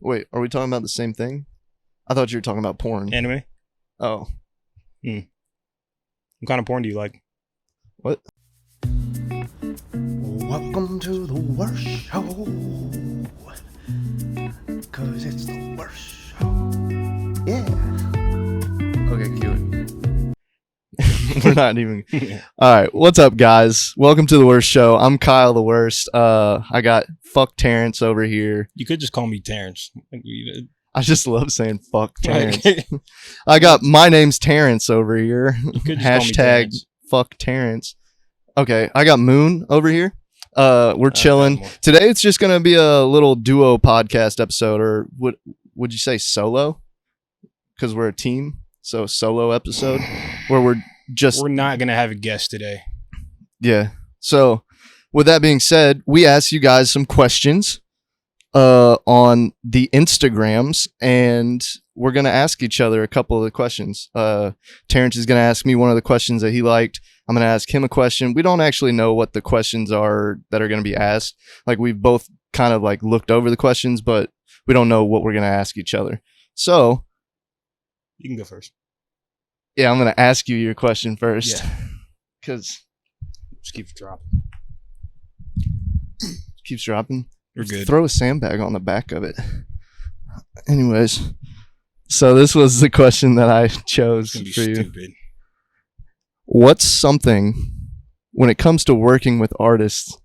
Wait, are we talking about the same thing? I thought you were talking about porn. Anime? Oh. What kind of porn do you like? What? Welcome to the worst show. 'Cause it's the worst show. Yeah. Okay, cue it. We're not even. All right, what's up, guys? Welcome to the worst show. I'm Kyle the Worst. I got fuck Terrence over here. You could just call me Terrence. I just love saying fuck Terrence. I got my name's Terrence over here. You could just call me Hashtag Terrence. fuck Terrence. Okay, I got Moon over here. We're chilling. more. Today it's just gonna be a little duo podcast episode, or would you say solo? Because we're a team, so solo episode where we're not gonna have a guest today. Yeah. So with that being said, we asked you guys some questions on the Instagrams, and we're going to ask each other a couple of the questions. Terrence is going to ask me one of the questions that he liked. I'm going to ask him a question. We don't actually know what the questions are that are going to be asked. Like, we've both kind of like looked over the questions, but we don't know what we're going to ask each other. So You can go first. yeah, I'm going to ask you your question first. Yeah. Because Just keep dropping. keeps dropping. You're good. Throw a sandbag on the back of it. Anyways, so this was the question that I chose It's for gonna be you. stupid. What's something when it comes to working with artists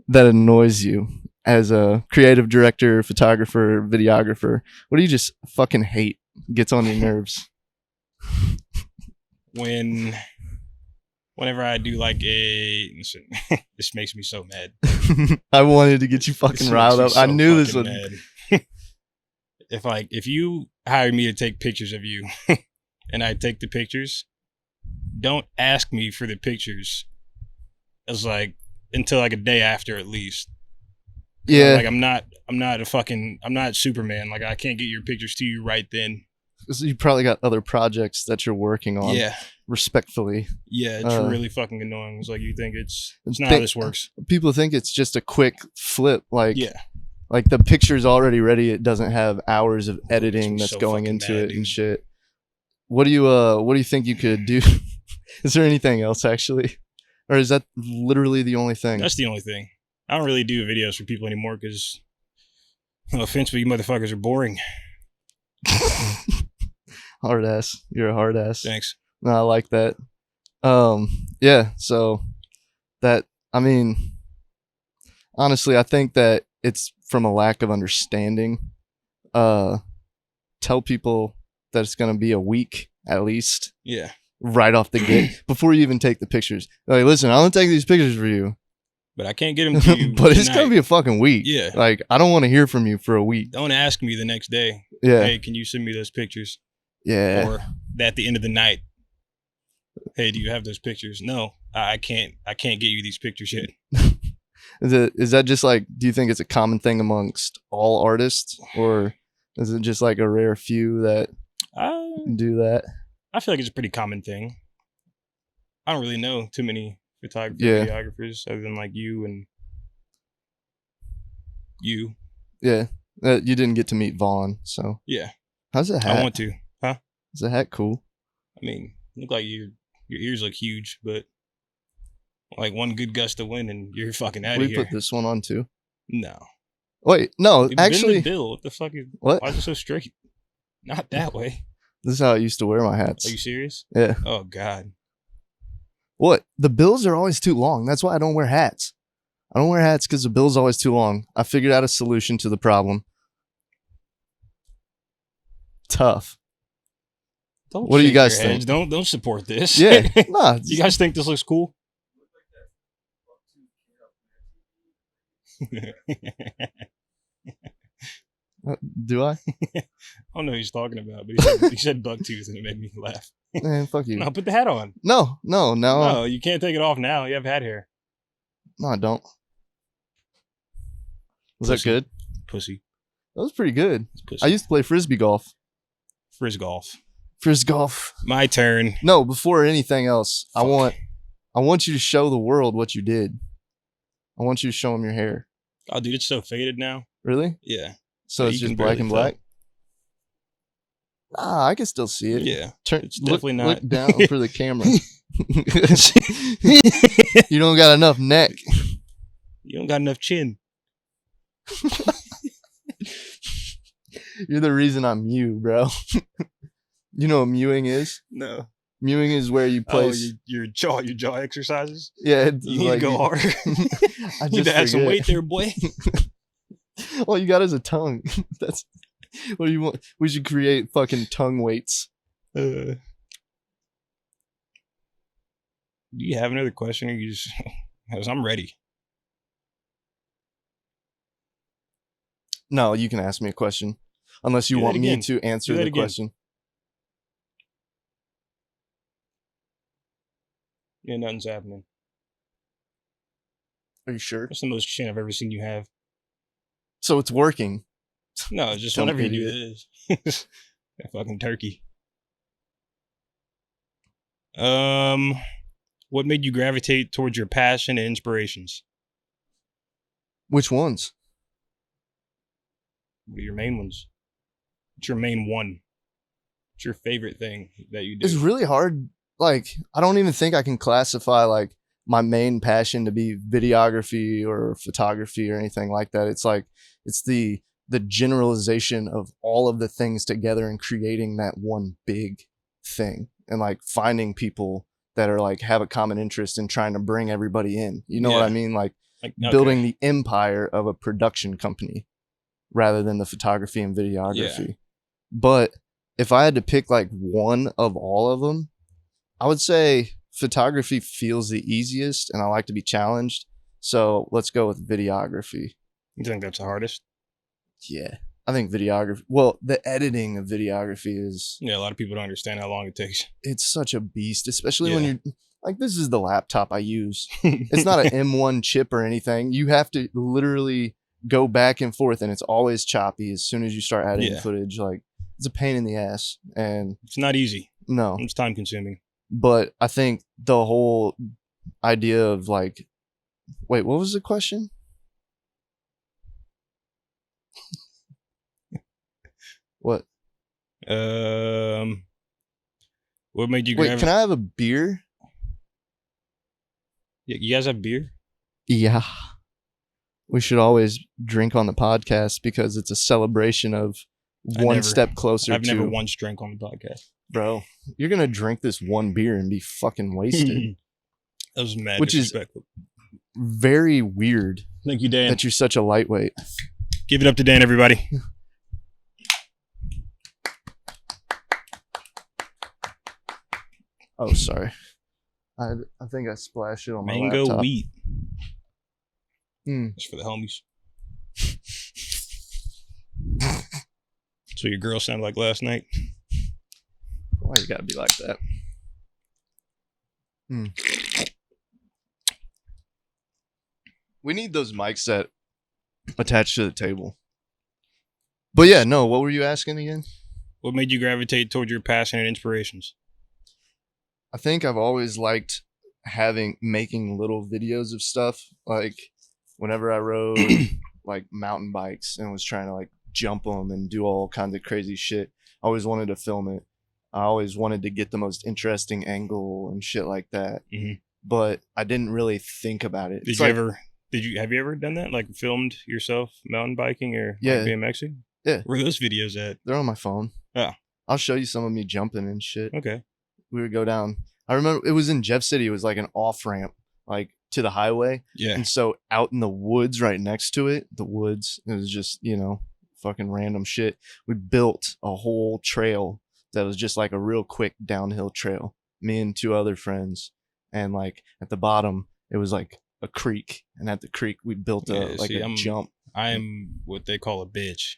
that annoys you as a creative director, photographer, videographer? What do you just fucking hate? Gets on your nerves? Whenever I do like listen, this makes me so mad. I wanted to get you fucking This riled up. makes me I so knew this fucking would. mad. If you hire me to take pictures of you and I take the pictures, don't ask me for the pictures. It's like until like a day after at least. Yeah, Like I'm not Superman. Like I can't get your pictures to you right then. you probably got other projects that you're working on. Yeah. Respectfully, Yeah, it's really fucking annoying. It's like you think it's not how Think- this works. people think it's just a quick flip. Like, Yeah. like the picture's already ready. It doesn't have hours of editing me that's so going fucking into mad, it dude. and shit. What do you think you could do? Is there anything else actually, or is that literally the only thing? That's the only thing. I don't really do videos for people anymore because, no offense, but you motherfuckers are boring. Hard ass. You're a hard ass. Thanks. No, I like that. Yeah. So that, I mean, honestly, I think that it's from a lack of understanding. Tell people that it's gonna be a week at least Yeah. right off the gate before you even take the pictures. Like, listen, I'm gonna take these pictures for you, But I can't get them to you. but it's tonight. gonna be a fucking week. Yeah. Like, I don't want to hear from you for a week. Don't ask me the next day. Yeah. Hey, can you send me those pictures? Yeah. Or at the end of the night. Hey, do you have those pictures? No, I can't. I can't get you these pictures yet. Is that just like, do you think it's a common thing amongst all artists, or is it just like a rare few that do that? I feel like it's a pretty common thing. I don't really know too many photographers, Yeah. videographers, other than like you and you. Yeah. You didn't get to meet Vaughn, so Yeah, how's the hat? I want to. Huh? Is the hat cool? I mean, look like your ears look huge, but like one good gust of wind and you're fucking out of We here. put this one on too. No, Wait, no, Dude, bend the actually, bill. What the fuck is? what? Why is it so straight? Not that way. This is how I used to wear my hats. Are you serious? Yeah. Oh God. What? The bills are always too long. That's why I don't wear hats. I don't wear hats because the bill's always too long. I figured out a solution to the problem. Tough. Don't What do you shake guys your heads. Don't support this. Yeah. Nah. You guys think this looks cool? Do I? I don't know what he's talking about, but he said bucktooth and it made me laugh. Man, fuck you. No, put the hat on. No. No, you can't take it off now. You have hat hair. No, I don't. Was that Pussy. good? Pussy. That was pretty good. It's pussy. I used to play frisbee golf. Frizz golf. Frisbee golf. My turn. No, before anything else, Fuck. I want you to show the world what you did. I want you to show them your hair. Oh, dude, it's so faded now. Really? Yeah. So Yeah, it's you just can black barely and tell. black. Ah, I can still see it. Yeah, Turn. it's definitely not. Look down for the camera. You don't got enough neck. You don't got enough chin. You're the reason I'm Mew, bro. You know what mewing is? No. Mewing is where you place. Your jaw exercises. Yeah, it's You need like to go harder. I You need just to add some forget. weight there, boy. All you got is a tongue. That's what do you want? We should create fucking tongue weights. Do you have another question, or you just? Because I'm ready. No, you can ask me a question, unless you Do that want me again. to answer Do that the again. question. Yeah, nothing's happening. Are you sure? That's the most chin I've ever seen you have. So it's working. No, it's just Dumb whenever you idiot. do this. That fucking turkey. What made you gravitate towards your passion and inspirations? Which ones? What are your main ones? What's your main one? What's your favorite thing that you do? It's really hard. Like, I don't even think I can classify like my main passion to be videography or photography or anything like that. It's like it's the generalization of all of the things together and creating that one big thing, and like finding people that are like have a common interest and trying to bring everybody in. You know what I Yeah. mean? Like Like, building the empire of a production company rather than the photography and videography. But if I had to pick like one of all of them, I would say photography feels the easiest and I like to be challenged. So let's go with videography. You think that's the hardest? Yeah. I think videography, well, the editing of videography is, Yeah, a lot of people don't understand how long it takes. it's such a beast, especially when Yeah. you're like, this is the laptop I use. It's not an M1 chip or anything. You have to literally go back and forth and it's always choppy as soon as you start adding Yeah. footage. Like, it's a pain in the ass. And It's not easy. no, It's time consuming. but I think the whole idea of like, wait, what was the question? What? What made you Wait, gravitate? can I have a beer? You guys have beer? Yeah. We should always drink on the podcast because it's a celebration of one never- step closer I've to, never once drank on the podcast. bro, you're going to drink this one beer and be fucking wasted. That was mad Which is- disrespectful. Very weird Thank you, Dan. that you're such a lightweight. Give it up to Dan, everybody. Oh, sorry. I think I splashed it on my Mango laptop. wheat. Mm. That's for the homies. So your girl sounded like last night. Why you gotta be like that? We need those mics that attach to the table. But yeah, no, what were you asking again? What made you gravitate toward your passion and inspirations? I think I've always liked making little videos of stuff. Like whenever I rode like mountain bikes and was trying to like jump them and do all kinds of crazy shit, I always wanted to film it. I always wanted to get the most interesting angle and shit like that. Mhm. But I didn't really think about it. Have you ever done that? Like filmed yourself mountain biking or Yeah. like BMXing? Yeah. Where are those videos at? They're on my phone. Oh. I'll show you some of me jumping and shit. Okay. We would go down. I remember it was in Jeff City. It was like an off ramp, like to the highway. Yeah. And so out in the woods right next to it, it was just, fucking random shit. We built a whole trail that was just like a real quick downhill trail. Me and two other friends. And like at the bottom, it was like a creek. And at the creek, we built a jump. I'm what they call a bitch.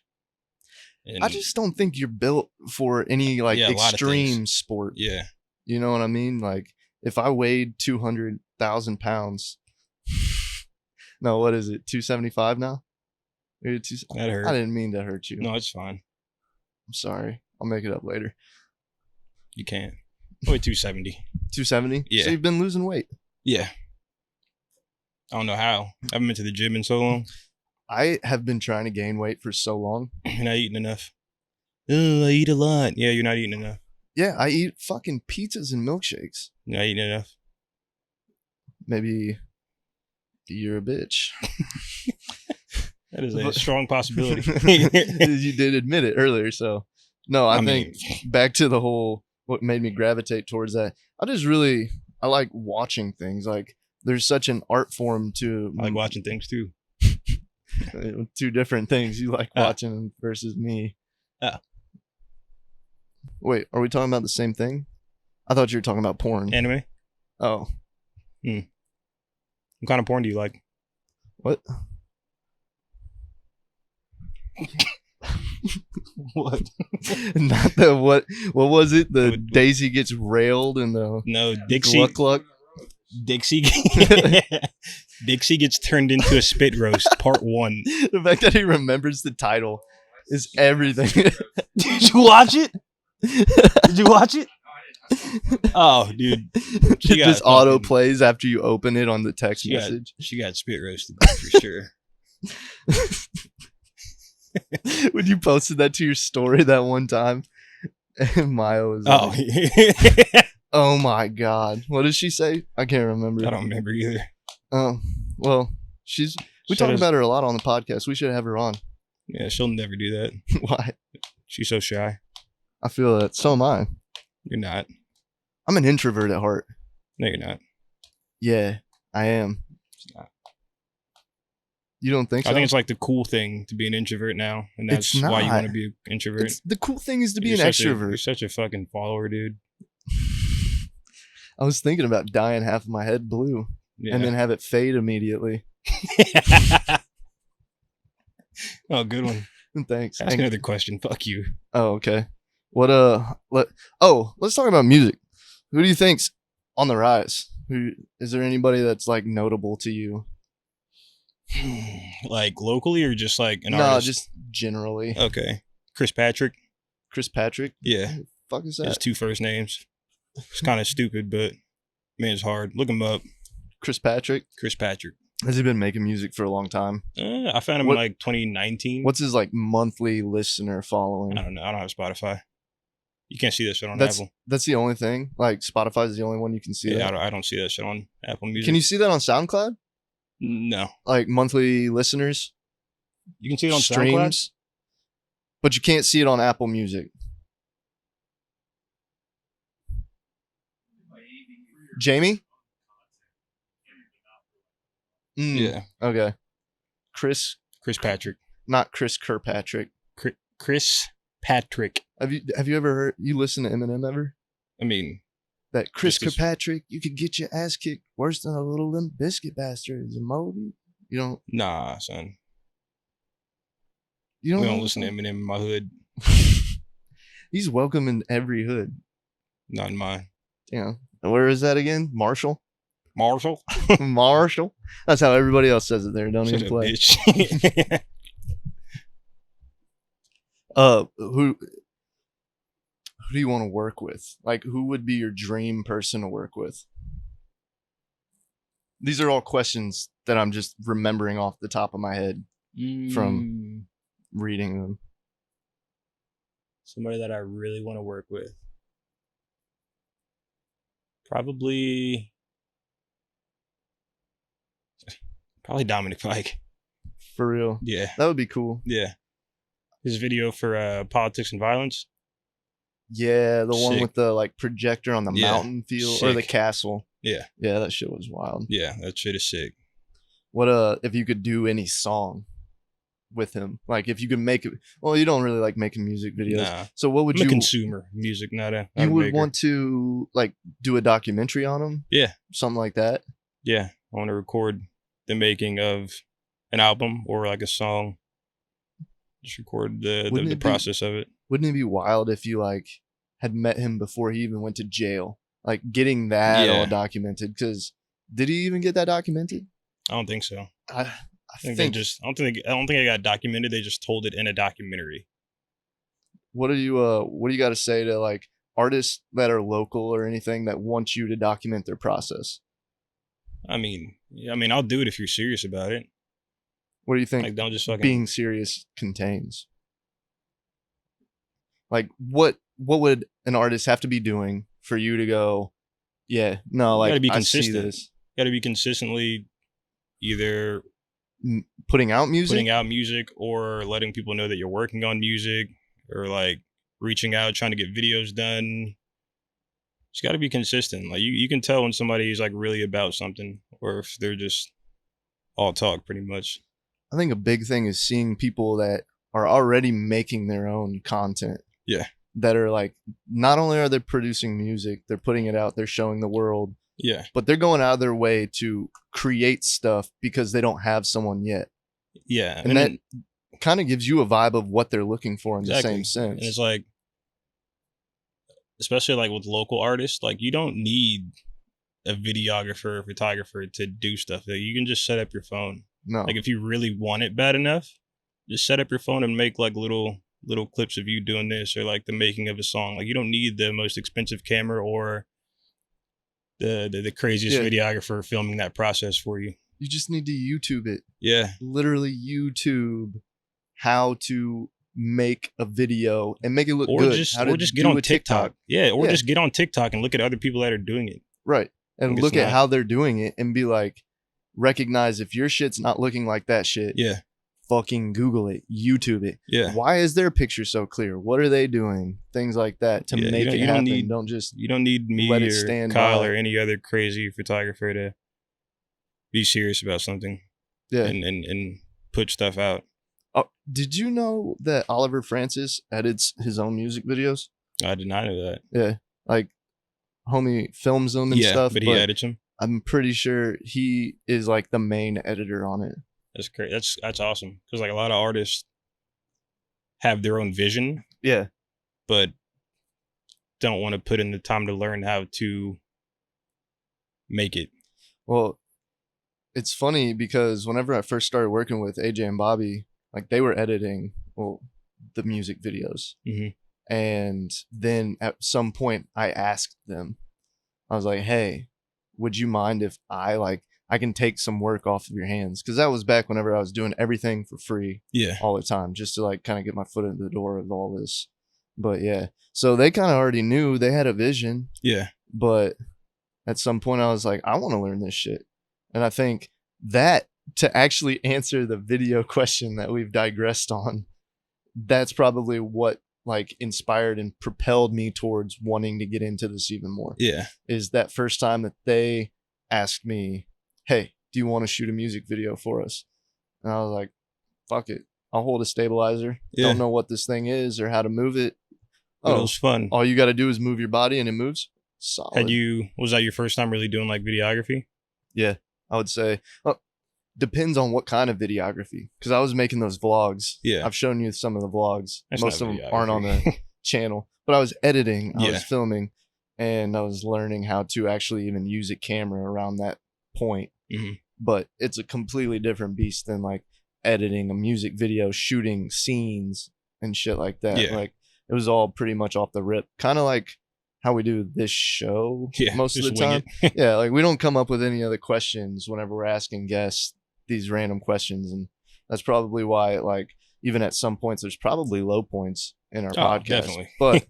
And I just don't think you're built for any like Yeah, a lot of extreme things. sport. yeah. You know what I mean? Like if I weighed 200,000 pounds, no, what is it? 275 now? Maybe That hurt. I didn't mean to hurt you. No, it's fine. I'm sorry. I'll make it up later. You can't. Only 270. 270? Yeah. So you've been losing weight. Yeah. I don't know how. I haven't been to the gym in so long. I have been trying to gain weight for so long. You're not eating enough. Oh, I eat a lot. Yeah, you're not eating enough. Yeah, I eat fucking pizzas and milkshakes. You're not eating enough. Maybe you're a bitch. That is a strong possibility. You did admit it earlier, so no, I think back to the whole what made me gravitate towards that. I like watching things. Like there's such an art form to I like watching things too. two different things you like watching versus me. Wait, are we talking about the same thing? I thought you were talking about porn. Anime? Oh. What kind of porn do you like? What? What? Not the what was it? The Daisy gets railed in the No, Dixie. Gluck Gluck. Dixie Dixie gets turned into a spit roast, part 1. The fact that he remembers the title is everything. Did you watch it? Did you watch it? Oh, dude. It just auto plays after you open it on the text message. She got spit roasted for sure. When you posted that to your story that one time, and Maya was oh my God. What did she say? I can't remember. I don't remember either. Oh, well, we talk about her a lot on the podcast. We should have her on. Yeah, she'll never do that. Why? She's so shy. I feel that. So am I. You're not. I'm an introvert at heart. No, you're not. Yeah, I am. It's not. You don't think so? I think it's like the cool thing to be an introvert now, and that's why you want to be an introvert. The cool thing is to be an extrovert. You're such a fucking follower, dude. I was thinking about dyeing half of my head blue and then have it fade immediately. Oh, good one. Thanks. Ask another question. Fuck you. Oh, okay. Let's talk about music. Who do you think's on the rise? Is there anybody that's like notable to you? Like locally or just like an artist? No, just generally. Okay. Chris Patrick. Chris Patrick? Yeah. Who the fuck is that? His 2 first names. It's kind of stupid, but man, it's hard. Look him up. Chris Patrick? Chris Patrick. Has he been making music for a long time? I found him in like 2019. What's his like monthly listener following? I don't know. I don't have Spotify. You can't see that shit on Apple. That's the only thing? Like Spotify is the only one you can see that? I don't see that shit on Apple Music. Can you see that on SoundCloud? No. Like monthly listeners? You can see it on streams, SoundCloud? But you can't see it on Apple Music. Jamie? Yeah. Okay. Chris Patrick. Not Chris Kirkpatrick. Chris Patrick. Have you ever heard? You listen to Eminem ever? I mean, that Chris Kirkpatrick, you could get your ass kicked worse than a little Limp Biscuit bastard. Is a Moby? You don't? Nah, son. You don't? We don't listen to Eminem in my hood. He's welcome in every hood. Not in mine. Yeah. Where is that again? Marshall. Marshall. That's how everybody else says it there. Don't even play. Bitch. Who do you want to work with? Like, who would be your dream person to work with? These are all questions that I'm just remembering off the top of my head from reading them. Somebody that I really want to work with. Probably Dominic Pike. For real? Yeah. That would be cool. Yeah. His video for Politics and Violence. Yeah, the one with the like projector on the mountain field or the castle. Yeah. Yeah, that shit was wild. Yeah, that shit is sick. What if you could do any song with him? Like if you could make it. Well, you don't really like making music videos. Nah. So what would I'm a consumer music, not a you would maker. Want to like do a documentary on him? Yeah. Something like that? Yeah. I want to record the making of an album or like a song. Just record the process of it. Wouldn't it be wild if you like had met him before he even went to jail? Like getting that all documented. Because did he even get that documented? I don't think so. I think I don't think it got documented. They just told it in a documentary. What do you got to say to like artists that are local or anything that want you to document their process? I mean, I'll do it if you're serious about it. What do you think Like, don't just fucking being serious contains? Like, what would an artist have to be doing for you to go, yeah, no, You like gotta be I see consistent. this? Got to be consistently either Putting out music. putting out music or letting people know that you're working on music, or like reaching out, trying to get videos done. It's got to be consistent. Like you can tell when somebody is like really about something, or if they're just all talk pretty much. I think a big thing is seeing people that are already making their own content. Yeah. That are like, not only are they producing music, they're putting it out, they're showing the world, Yeah. but they're going out of their way to create stuff because they don't have someone yet. Yeah. And that kind of gives you a vibe of what they're looking for in Exactly. the same sense. And it's like, especially like with local artists, like you don't need a videographer or photographer to do stuff. Like, you can just set up your phone. No. Like if you really want it bad enough, just set up your phone and make like little clips of you doing this, or like the making of a song. Like you don't need the most expensive camera or the craziest videographer filming that process for you. You just need to YouTube it. Yeah. Literally YouTube how to make a video and make it look Or good. just get on TikTok. Yeah. Or just get on TikTok and look at other people that are doing it. Right. And Like, look it's at not- how they're doing it and be like, recognize if your shit's not looking like that shit. Yeah. Fucking Google it, YouTube it. Yeah. Why is their picture so clear? What are they doing? Things like that to Yeah, make it you don't happen. need- Don't just You don't need me let it or stand Kyle by. or any other crazy photographer to be serious about something yeah. and put stuff out. Oh, did you know that Oliver Francis edits his own music videos? I did not know that. Yeah, like homie films them and stuff. but he edits them. I'm pretty sure he is like the main editor on it. That's great. That's awesome, because like a lot of artists have their own vision, Yeah, but don't want to put in the time to learn how to make it. well, it's funny because whenever I first started working with AJ and Bobby, like they were editing the music videos. Mhm. And then at some point I asked them, I was like, hey, would you mind if I can take some work off of your hands? Because that was back whenever I was doing everything for free Yeah. all the time, just to like kind of get my foot in the door of all this. But yeah, so they kind of already knew, they had a vision. Yeah. But at some point I was like, I want to learn this shit. And I think that, to actually answer the video question that we've digressed on, that's probably what like inspired and propelled me towards wanting to get into this even more. Yeah. Is that first time that they asked me, hey, do you want to shoot a music video for us? And I was like, fuck it, I'll hold a stabilizer. Yeah. Don't know what this thing is or how to move it. But it was fun. All you got to do is move your body and it moves. Solid. Was that your first time really doing like videography? Yeah, I would say. Depends on what kind of videography. Because I was making those vlogs. Yeah. I've shown you some of the vlogs. That's Most of not them aren't on the videography. channel. But I was editing. I Yeah. was filming. And I was learning how to actually even use a camera around that point. Mhm. But it's a completely different beast than like editing a music video, shooting scenes and shit like that. Yeah. Like it was all pretty much off the rip. Kind of like how we do this show Yeah. most of the just wing time. it. Yeah, like we don't come up with any other questions whenever we're asking guests these random questions, and that's probably why like even at some points there's probably low points in our podcast. Definitely. But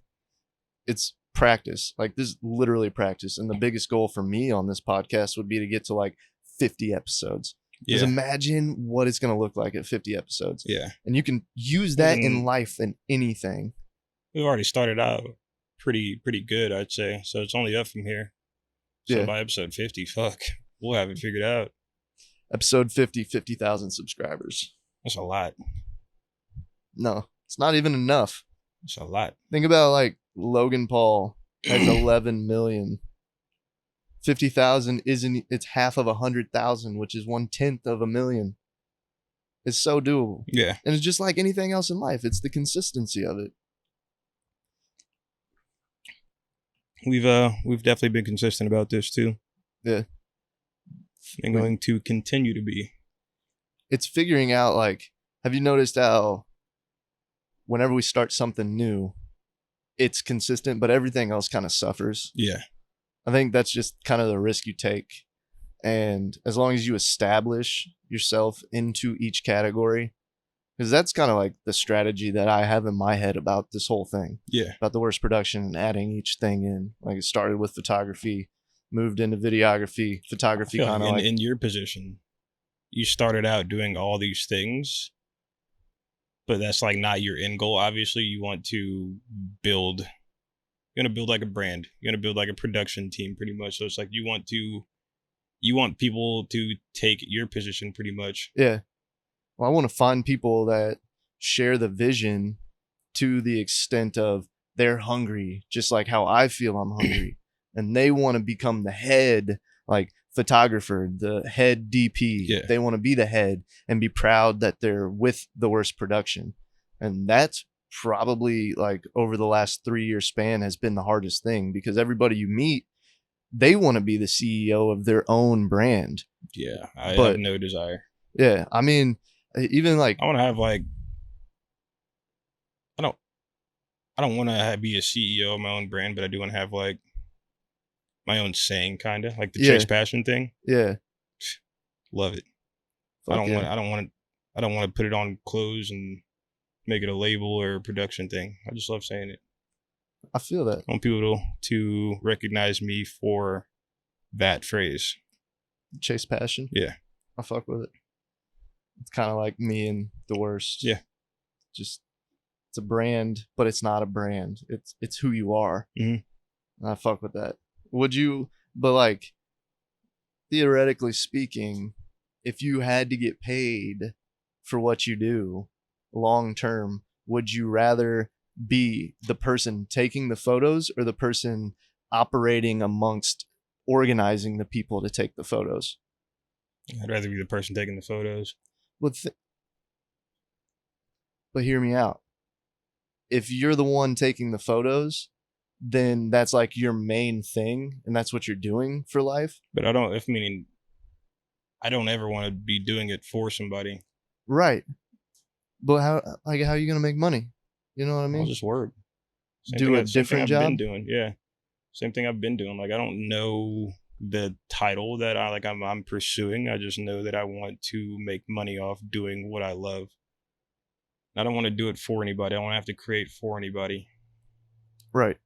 it's practice. Like this is literally practice, and the biggest goal for me on this podcast would be to get to like 50 episodes. Yeah. Just imagine what it's going to look like at 50 episodes. Yeah. And you can use that in Mhm. life and anything. We've already started out pretty good, I'd say. So it's only up from here. So Yeah. by episode 50, fuck, we'll have it figured out. Episode 50, 50,000 subscribers. That's a lot. No, it's not even enough. That's a lot. Think about like Logan Paul has 11 million. 50,000 isn't, it's half of 100,000, which is 1/10 of a million. It's so doable. Yeah. And it's just like anything else in life. It's the consistency of it. We've definitely been consistent about this too. Yeah. And going to continue to be. It's figuring out like, have you noticed how whenever we start something new, it's consistent, but everything else kind of suffers? Yeah. I think that's just kind of the risk you take. And as long as you establish yourself into each category, because that's kind of like the strategy that I have in my head about this whole thing, Yeah. about the worst production and adding each thing in. Like, it started with photography, moved into videography, I photography feel kind of like like, in your position, you started out doing all these things, but that's like not your end goal. Obviously, you want to build. You're gonna build like a brand. You're gonna build like a production team, pretty much. So it's like you want people to take your position, pretty much. yeah. Well, I want to find people that share the vision to the extent of they're hungry, just like how I feel I'm hungry, and they want to become the head, like photographer, the head DP. Yeah. They want to be the head and be proud that they're with the worst production. And that's probably like over the last 3-year span has been the hardest thing, because everybody you meet, they want to be the CEO of their own brand. Yeah, I But- have no desire. Yeah. I mean, even like, I want to have like. I don't want to be a CEO of my own brand, but I do want to have like my own saying, kind of like the Yeah. Chase Passion thing. yeah. Love it. Fuck yeah. I don't want to put it on clothes and make it a label or a production thing. I just love saying it. I feel that. I want people to recognize me for that phrase. Chase Passion. Yeah. I fuck with it. It's kind of like me and the worst. Yeah. Just, it's a brand, but it's not a brand. It's who you are. Mhm. And I fuck with that. Would you? But like, theoretically speaking, if you had to get paid for what you do long term, would you rather be the person taking the photos or the person operating amongst organizing the people to take the photos? I'd rather be the person taking the photos. But hear me out. If you're the one taking the photos, then that's like your main thing, and that's what you're doing for life. But I don't ever want to be doing it for somebody. Right. But how are you gonna make money? You know what I I'll mean? just work. Do a different I've job? been doing. Yeah. Same thing I've been doing. Like, I don't know the title that I'm pursuing. I just know that I want to make money off doing what I love. I don't want to do it for anybody. I want to have to create for anybody. Right.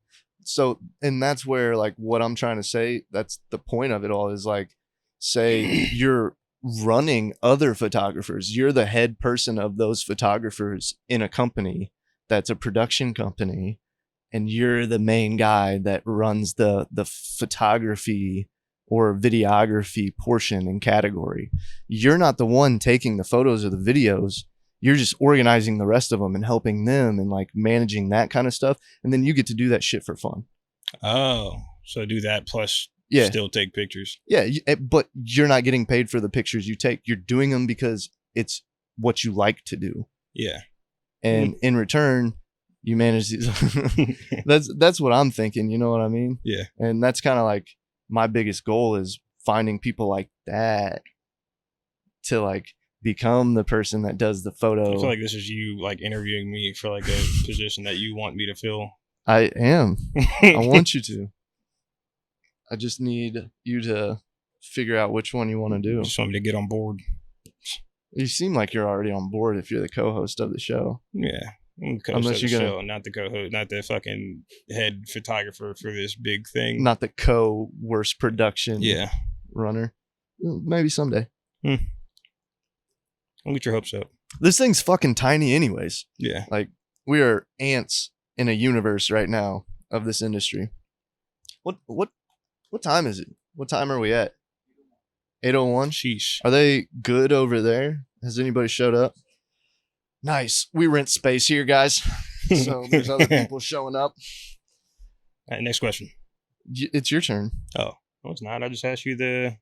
So, and that's where, like, what I'm trying to say, that's the point of it all, is like, say you're running other photographers, you're the head person of those photographers in a company that's a production company, and you're the main guy that runs the photography or videography portion and category. You're not the one taking the photos or the videos. You're just organizing the rest of them and helping them and like managing that kind of stuff. And then you get to do that shit for fun. Oh, so do that plus Yeah. still take pictures. Yeah. But you're not getting paid for the pictures you take. You're doing them because it's what you like to do. Yeah. And in return, you manage these. That's what I'm thinking. You know what I mean? Yeah. And that's kind of like my biggest goal is finding people like that to like become the person that does the photo. I feel like this is you like interviewing me for like a position that you want me to fill. I am. I want you to. I just need you to figure out which one you want to do. Just want me to get on board. You seem like you're already on board if you're the co-host of the show. Yeah. I'm the Unless co-host of the you're gonna- show, not the co-host, not the fucking head photographer for this big thing. Not the worst production Yeah. runner. Maybe someday. Don't get your hopes up. This thing's fucking tiny anyways. Yeah. Like, we are ants in a universe right now of this industry. What time is it? What time are we at? 8:01? Sheesh. Are they good over there? Has anybody showed up? Nice. We rent space here, guys. So there's other people showing up. All right, next question. It's your turn. No, it's not. I just asked you the.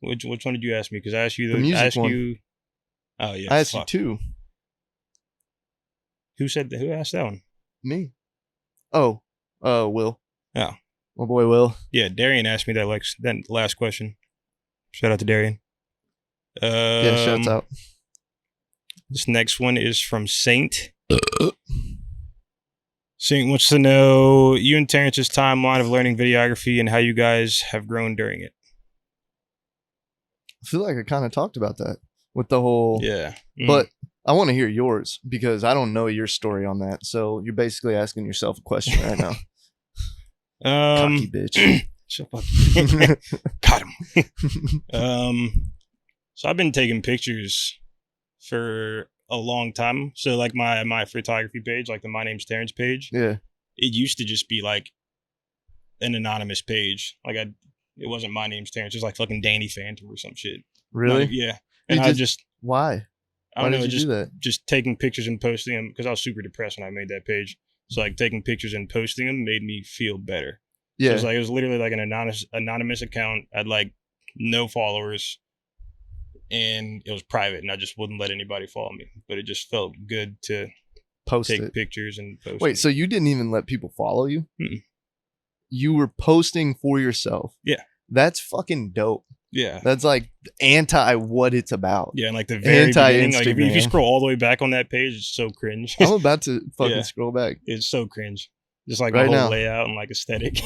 Which one did you ask me? Because I asked you The music I asked one. you. Oh yeah. I asked fuck. you two. Who said that? Who asked that one? Me. Oh, Will. Oh. My boy Will. Yeah, Darian asked me that last question. Shout out to Darian. Yeah, shouts out. This next one is from Saint. Saint wants to know you and Terrence's timeline of learning videography and how you guys have grown during it. I feel like I kind of talked about that with the whole. Yeah. But I want to hear yours because I don't know your story on that. So you're basically asking yourself a question right now. Cocky bitch. Shut up. Got him. So I've been taking pictures for a long time. So like my photography page, like the My Name's Terrence page, Yeah. it used to just be like an anonymous page. Like it wasn't My Name's Terrence. It was like fucking Danny Phantom or some shit. Really? Yeah. And Why? I don't Why know, did you do that? just taking pictures and posting them because I was super depressed when I made that page. So like taking pictures and posting them made me feel better. Yeah. So it was literally like an anonymous account. I had like no followers, and it was private, and I just wouldn't let anybody follow me. But it just felt good to Post take it. pictures and post. Wait, it. so you didn't even let people follow you? Mm-mm. You were posting for yourself. Yeah. That's fucking dope. Yeah. That's like anti what it's about. Yeah, and like the very beginning, like if you Anti-Instagram. scroll all the way back on that page, it's so cringe. I'm about to fucking Yeah. scroll back. It's so cringe. Just like Right the whole now. layout and like aesthetic.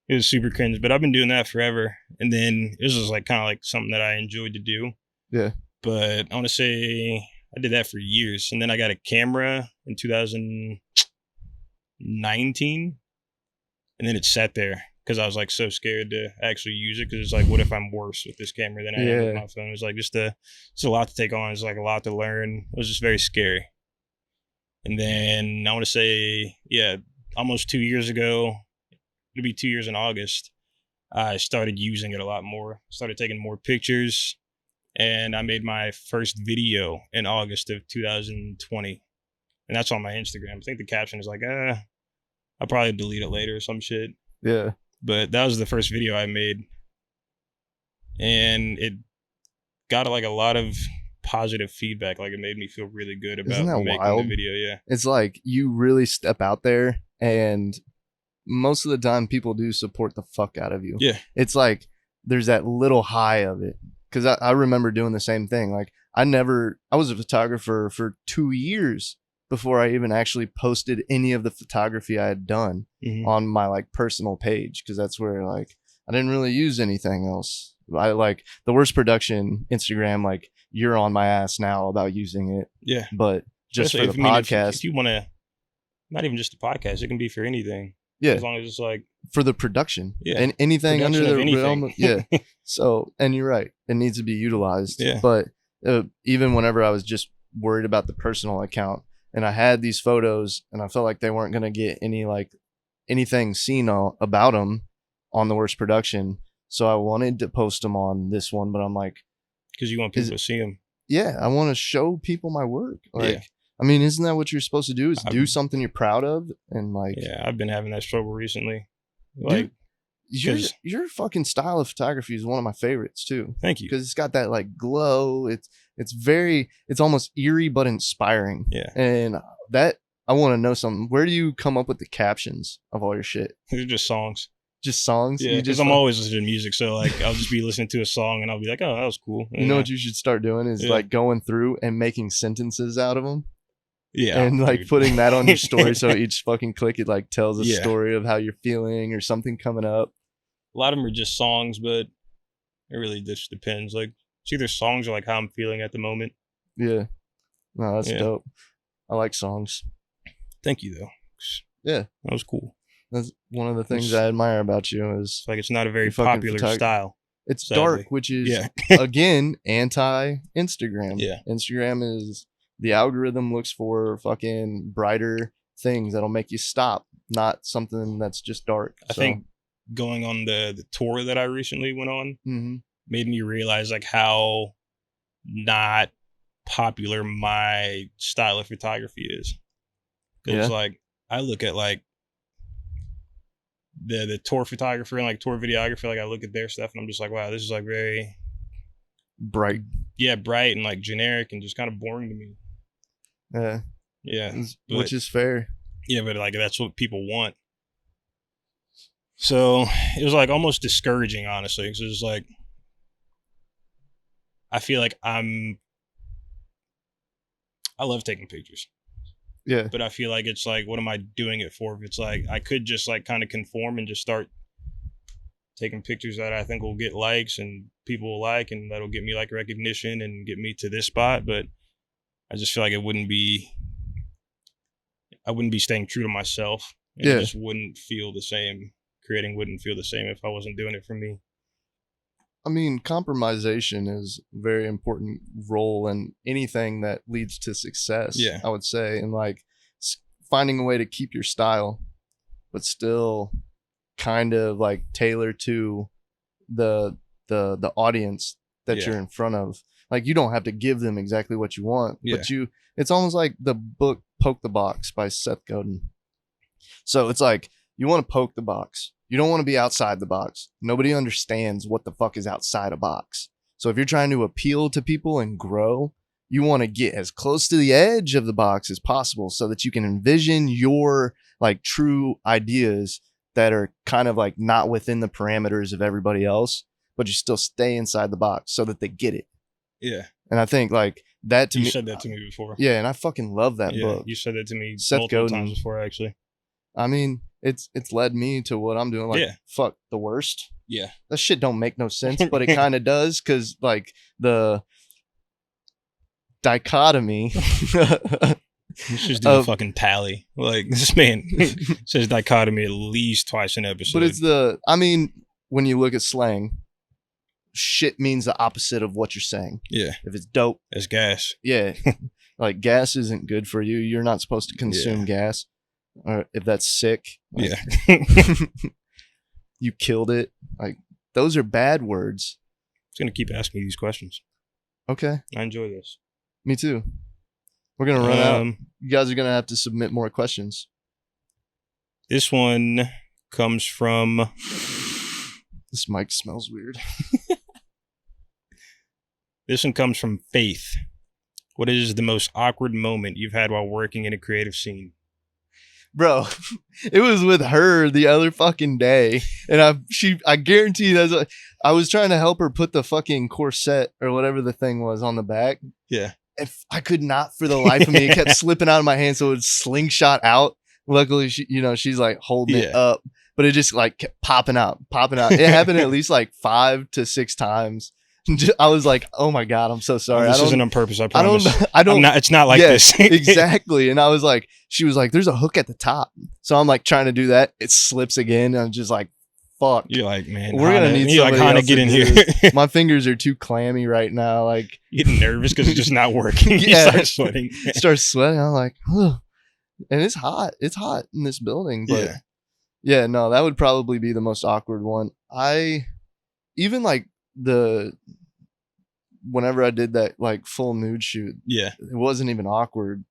It was super cringe, but I've been doing that forever. And then it was just like kind of like something that I enjoyed to do. Yeah. But I want to say I did that for years. And then I got a camera in 2019. And then it sat there because I was like so scared to actually use it. Because it's like, what if I'm worse with this camera than I am with my phone? It was like it's a lot to take on. It's like a lot to learn. It was just very scary. And then I want to say, yeah, almost 2 years ago, it'll be 2 years in August, I started using it a lot more. Started taking more pictures, and I made my first video in August of 2020. And that's on my Instagram. I think the caption is like, I'll probably delete it later or some shit. Yeah. But that was the first video I made. And it got like a lot of positive feedback. Like it made me feel really good about Isn't that making wild? the video. Yeah. It's like you really step out there, and most of the time people do support the fuck out of you. Yeah. It's like there's that little high of it. Because I remember doing the same thing. Like I was a photographer for 2 years before I even actually posted any of the photography I had done on my like personal page. Because that's where like I didn't really use anything else. I like the worst production Instagram, like you're on my ass now about using it. Yeah. But just Especially for the podcast. if you want to, not even just a podcast, it can be for anything. Yeah. As long as it's like for the production. Yeah. And anything Production under of the anything. realm. Yeah. So, and you're right. It needs to be utilized. Yeah. But even whenever I was just worried about the personal account and I had these photos and I felt like they weren't going to get anything seen about them on the worst production. So I wanted to post them on this one, but I'm like, because you want people to see them. yeah, I want to show people my work. Like, Yeah. I mean, isn't that what you're supposed to do? Is do something you're proud of, and like, Yeah, I've been having that struggle recently. Like, dude, your fucking style of photography is one of my favorites too. Thank you. Because it's got that like glow. It's almost eerie but inspiring. Yeah. And that I want to know something. Where do you come up with the captions of all your shit? These are just songs. Just songs? Yeah, because I'm always listening to music. So like, I'll just be listening to a song and I'll be like, oh, that was cool. You know what you should start doing is like going through and making sentences out of them. Yeah. And like putting that on your story. So each fucking click, it like tells a story of how you're feeling or something coming up. A lot of them are just songs, but it really just depends. Like it's either songs or like how I'm feeling at the moment. Yeah. No, that's dope. I like songs. Thank you though. Yeah. That was cool. That's one of the things I admire about you is like it's not a very popular style. It's sadly. dark, which is again anti-Instagram. Yeah. Instagram is the algorithm looks for fucking brighter things that'll make you stop, not something that's just dark. I think going on the tour that I recently went on made me realize like how not popular my style of photography is. Because like I look at like the tour photographer and like tour videographer, like I look at their stuff and I'm just like, wow, this is like very bright. Yeah, bright and like generic and just kind of boring to me. Yeah. Yeah. Which is fair. Yeah, but like that's what people want. So it was like almost discouraging, honestly, because it was like I feel like I love taking pictures. Yeah. But I feel like it's like, what am I doing it for? If it's like I could just like kind of conform and just start taking pictures that I think will get likes and people will like, and that'll get me like recognition and get me to this spot. But I just feel like I wouldn't be staying true to myself. And Yeah. It just wouldn't feel the same. Creating wouldn't feel the same if I wasn't doing it for me. I mean, compromisation is a very important role in anything that leads to success. Yeah. I would say, and like finding a way to keep your style, but still kind of like tailor to the audience that Yeah. you're in front of. Like, you don't have to give them exactly what you want, Yeah. but it's almost like the book Poke the Box by Seth Godin. So it's like, you want to poke the box. You don't want to be outside the box. Nobody understands what the fuck is outside a box. So if you're trying to appeal to people and grow, you want to get as close to the edge of the box as possible so that you can envision your like true ideas that are kind of like not within the parameters of everybody else, but you still stay inside the box so that they get it. Yeah. And I think like that to You me. said that to me before. Yeah, and I fucking love that Yeah, book. you said that to me Seth multiple Godin. times before, actually. I mean, it's led me to what I'm doing. Like, Yeah. fuck the worst. Yeah. That shit don't make no sense, but it kind of does, because like the dichotomy. You should do a fucking tally. Like, this man says dichotomy at least twice an episode. But it's I mean, when you look at slang, shit means the opposite of what you're saying. Yeah. If it's dope, It's gas. yeah. Like, gas isn't good for you. You're not supposed to consume gas. Or if that's sick, like, Yeah. you killed it. Like, those are bad words. I'm going to keep asking you these questions. Okay. I enjoy this. Me too. We're going to run out. You guys are going to have to submit more questions. This one comes from... This mic smells weird. This one comes from Faith. What is the most awkward moment you've had while working in a creative scene? Bro, it was with her the other fucking day. And I guarantee you I was trying to help her put the fucking corset or whatever the thing was on the back. Yeah. If I could not for the life of me, it kept slipping out of my hand, so it would slingshot out. Luckily, she's like holding it up, but it just like kept popping out. It happened at least like 5 to 6 times. I was like, "Oh my god, I'm so sorry. This isn't on purpose. I promise. I don't. It's not like this. Exactly." And I was like, she was like, "There's a hook at the top." So I'm like trying to do that. It slips again. And I'm just like, "Fuck." You're like, man, we're gonna need somebody Hannah, else get to in do here. this. My fingers are too clammy right now. Like, getting nervous because it's just not working. You start sweating. Start sweating. I'm like, ugh. And it's hot. It's hot in this building. But yeah, no, that would probably be the most awkward one. Even like whenever I did that like full nude shoot, it wasn't even awkward.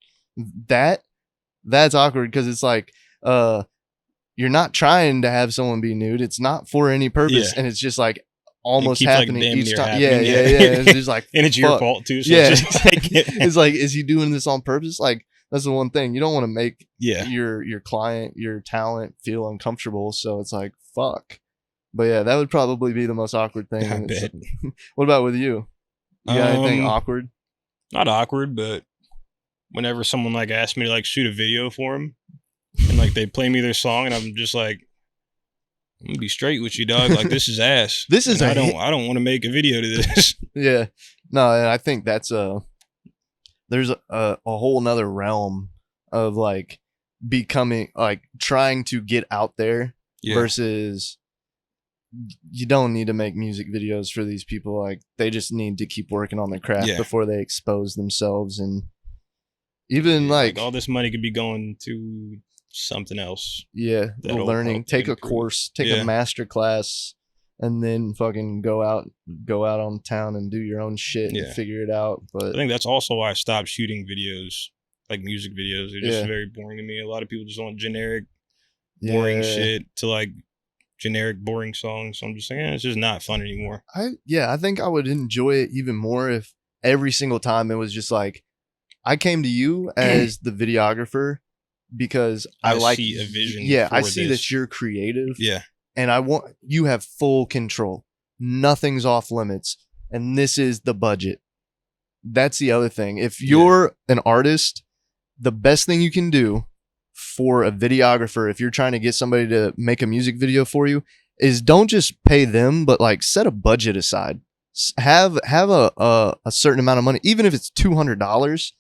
That's awkward because it's like you're not trying to have someone be nude. It's not for any purpose, and it's just like almost happening like each time. happening. Yeah. It's just like, and it's your fault too. So it's just like, it's like, is he doing this on purpose? Like, that's the one thing you don't want to make yeah, your client, your talent feel uncomfortable. So it's like, fuck. But yeah, that would probably be the most awkward thing. I bet. What about with you? You got anything awkward? Not awkward, but whenever someone like asks me to like shoot a video for them, and like they play me their song, and I'm just like, I'm gonna be straight with you, dog. Like, this is ass. This is I don't want to make a video to this. Yeah, no, and I think that's there's a whole nother realm of like becoming, like trying to get out there versus you don't need to make music videos for these people. Like, they just need to keep working on their craft before they expose themselves. And even like all this money could be going to something else. Yeah, learning. Take a course, take a master class, and then fucking go out on town and do your own shit and figure it out. But I think that's also why I stopped shooting videos, like music videos. They're just very boring to me. A lot of people just want generic, boring shit to like generic, boring songs. So I'm just saying, it's just not fun anymore. I think I would enjoy it even more if every single time it was just like, I came to you as the videographer because I like see a vision. Yeah, I see that you're creative. Yeah. And you have full control. Nothing's off limits. And this is the budget. That's the other thing. If you're an artist, the best thing you can do for a videographer, if you're trying to get somebody to make a music video for you, is don't just pay them, but like set a budget aside. Have a certain amount of money, even if it's $200.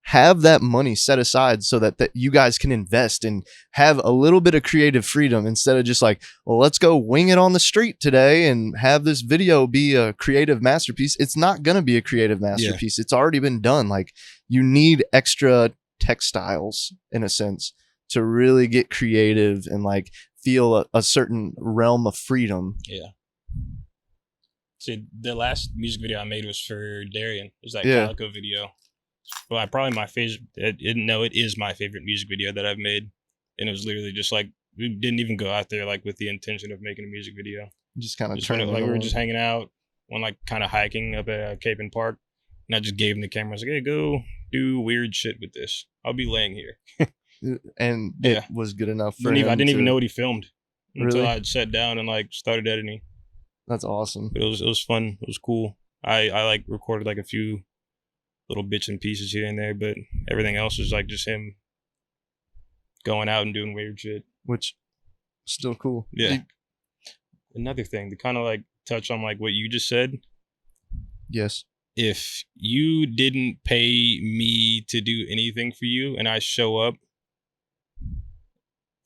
Have that money set aside so that you guys can invest and have a little bit of creative freedom instead of just like, well, let's go wing it on the street today and have this video be a creative masterpiece. It's not going to be a creative masterpiece. It's already been done. Like, you need extra textiles in a sense to really get creative and like feel a certain realm of freedom. Yeah. See, the last music video I made was for Darian. It was that Yeah. Calico video. Well, probably my favorite. It is my favorite music video that I've made, and it was literally just like, we didn't even go out there like with the intention of making a music video. Just kind of Just turn went, it like we were on. just hanging out, one like kind of hiking up at Cape and Park, and I just gave him the camera. I was like, "Hey, go do weird shit with this. I'll be laying here." And Yeah. it was good enough for I him. didn't even to- know what he filmed until Really? I had sat down and like started editing. That's awesome. But it was fun. It was cool. I like recorded like a few little bits and pieces here and there, but everything else is like just him going out and doing weird shit. Which still cool. Yeah. Another thing to kind of like touch on like what you just said. Yes. If you didn't pay me to do anything for you and I show up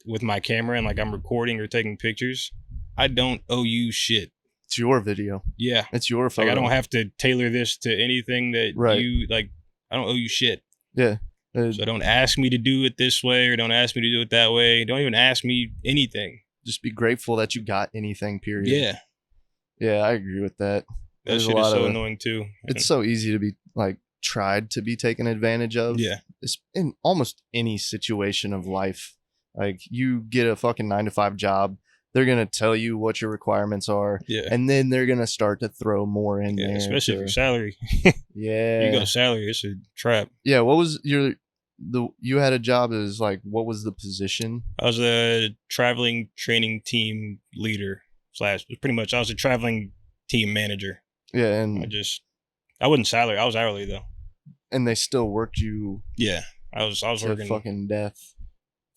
with my camera and like I'm recording or taking pictures, I don't owe you shit. It's your video. Yeah. It's your photo. Like I don't have to tailor this to anything that Right. you like. I don't owe you shit. Yeah. So don't ask me to do it this way or don't ask me to do it that way. Don't even ask me anything. Just be grateful that you got anything, period. Yeah. Yeah, I agree with that. That There's a shit is lot so of- annoying too. It's so easy to be like tried to be taken advantage of. Yeah. It's in almost any situation of life. Like, you get a fucking 9-to-5 job, they're gonna tell you what your requirements are, Yeah. and then they're gonna start to throw more in Yeah, there. especially to- for salary. yeah. You go salary, it's a trap. Yeah. What was you had a job as like, what was the position? I was a traveling training team leader / pretty much I was a traveling team manager. Yeah, and I wasn't salary. I was hourly though. they still worked you Yeah. I was to working fucking death.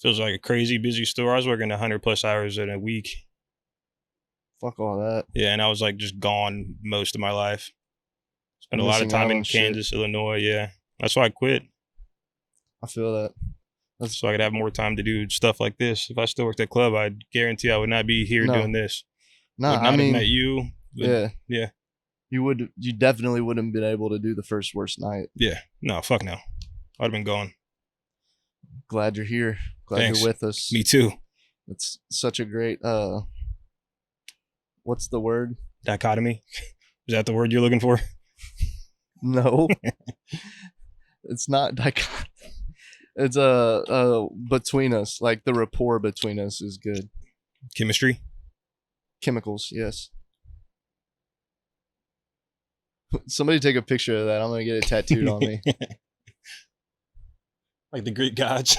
feels like a crazy busy store. I was working 100+ hours in a week. Fuck all that. Yeah, and I was like just gone most of my life. Spent a lot of Missing out time in on shit. Kansas, Illinois. Yeah, that's why I quit, I feel that. so I could have more time to do stuff like this. If I still worked at club, I guarantee I would not be here No. doing this. Nah, Would not I have mean, met you. Would- yeah. yeah. You definitely wouldn't have been able to do the first worst night. Yeah, no, fuck no. I'd have been gone. Glad you're here. Glad Thanks. you're with us. Me too. It's such a great what's the word? Dichotomy. Is that the word you're looking for? No. It's not dichotomy. It's between us. Like, the rapport between us is good. Chemistry. Chemicals, yes. Somebody take a picture of that. I'm gonna get it tattooed on me. Like the Greek gods.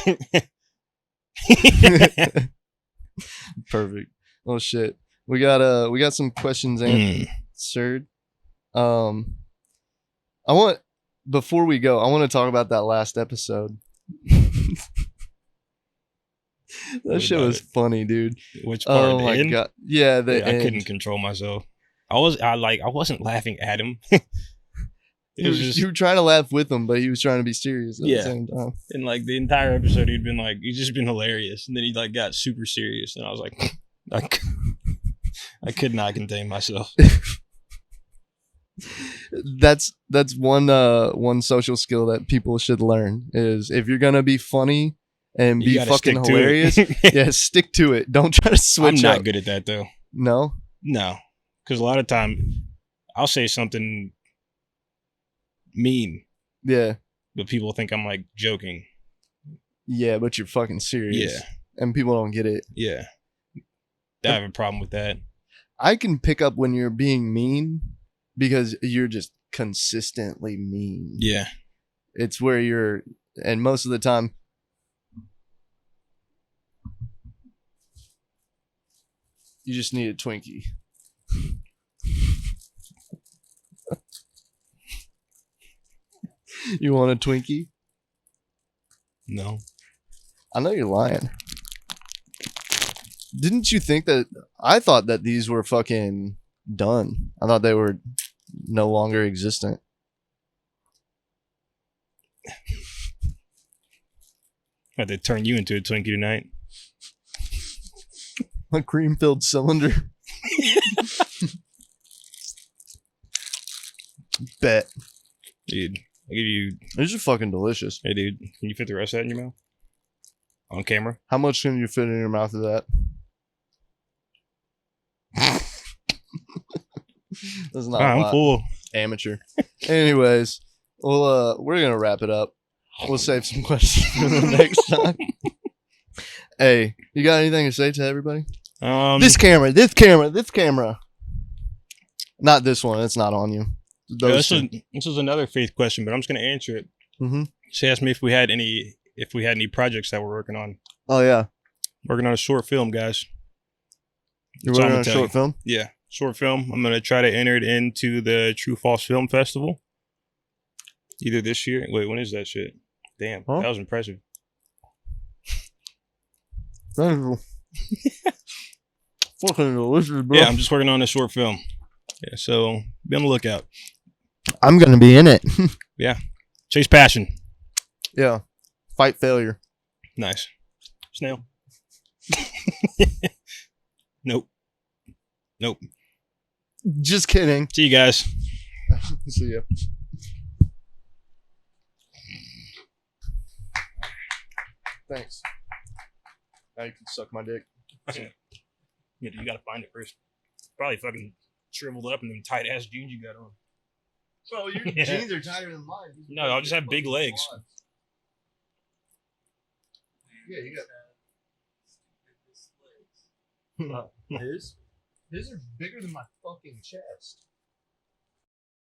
Perfect. Oh shit. We got some questions answered. Before we go, I want to talk about that last episode. That What shit about was it? funny, dude. Which part? Oh The my end? god. Yeah, the Yeah, I end. couldn't control myself. I wasn't laughing at him. It You was just were trying to laugh with him, but he was trying to be serious at Yeah. the same time. in like the entire episode he'd just been hilarious, and then he like got super serious, and I was like, I could not contain myself. That's one social skill that people should learn is, if you're gonna be funny and You be gotta fucking stick to hilarious, it. yeah, stick to it. Don't try to I'm switch not up. good at that though. No? No, because a lot of time I'll say something mean, Yeah. but people think I'm like joking. Yeah, but you're fucking serious. Yeah, And people don't get it. yeah. I have a problem with that. I can pick up when you're being mean because you're just consistently mean. Yeah, It's where and most of the time, you just need a Twinkie. You want a Twinkie? no. I know you're lying. Didn't you think that? I thought that these were fucking done. I thought they were no longer existent. Had to turn you into a Twinkie tonight. A cream-filled cylinder. Bet. Dude, I give you. These are fucking delicious. Hey, dude, can you fit the rest of that in your mouth? On camera? How much can you fit in your mouth of that? That's not a I'm lot. full. Amateur. Anyways, we're gonna wrap it up. We'll save some questions for the next time. Hey, you got anything to say to everybody? This camera. Not this one. It's not on you. This is another faith question, but I'm just gonna answer it. Mm-hmm. She asked me if we had any projects that we're working on. Oh yeah, Working on a short film, guys. you're That's all working I'm on a gonna short tell you. film. Yeah, short film. I'm gonna try to enter it into the True False Film Festival. Either this year. Wait, when is that shit? Damn, Huh? that was impressive. Fucking delicious, bro. Yeah, I'm just working on a short film. Yeah, so be on the lookout. I'm gonna be in it. Chase passion. Yeah, fight failure. Nice. Snail. Nope. Just kidding. See you guys. See ya. Thanks. Now you can suck my dick. Yeah, you gotta find it first. Probably fucking shriveled up in them tight ass jeans you got on. Bro, your Yeah. jeans are tighter than mine. No, I'll just have big legs. Yeah, you got. His are bigger than my fucking chest.